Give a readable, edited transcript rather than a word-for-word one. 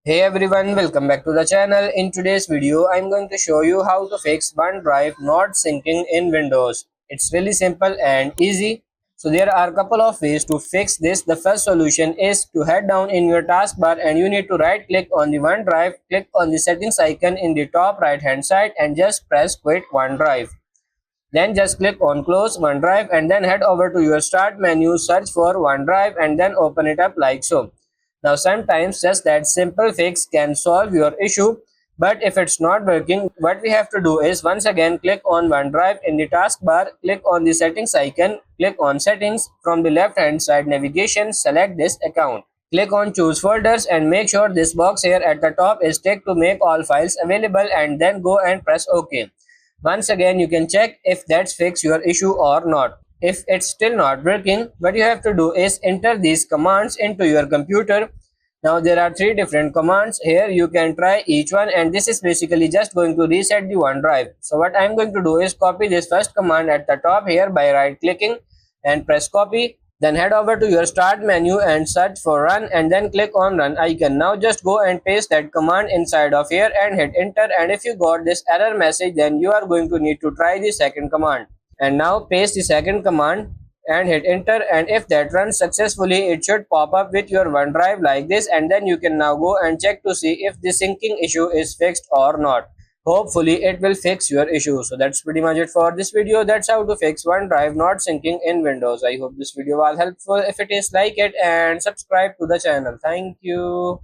Hey everyone, welcome back to the channel. In today's video, I'm going to show you how to fix OneDrive not syncing in Windows. It's really simple and easy. So there are a couple of ways to fix this. The first solution is to head down in your taskbar and you need to right click on the OneDrive, click on the settings icon in the top right hand side and just press quit OneDrive. Then just click on close OneDrive and then head over to your start menu, search for OneDrive and then open it up like so. Now sometimes just that simple fix can solve your issue, but if it's not working, what we have to do is once again click on OneDrive in the taskbar, click on the settings icon, click on settings, from the left hand side navigation, select this account. Click on choose folders and make sure this box here at the top is ticked to make all files available and then go and press OK. Once again, you can check if that's fix your issue or not. If it's still not working, what you have to do is enter these commands into your computer. Now there are three different commands here. You can try each one and this is basically just going to reset the OneDrive. So what I'm going to do is copy this first command at the top here by right clicking and press copy. Then head over to your start menu and search for run and then click on run icon. Now just go and paste that command inside of here and hit enter, and if you got this error message then you are going to need to try the second command. And now paste the second command and hit enter, and if that runs successfully it should pop up with your OneDrive like this, and then you can now go and check to see if the syncing issue is fixed or not. Hopefully it will fix your issue. So that's pretty much it for this video. That's how to fix OneDrive not syncing in Windows. I hope this video was helpful. If it is, like it and subscribe to the channel. Thank you.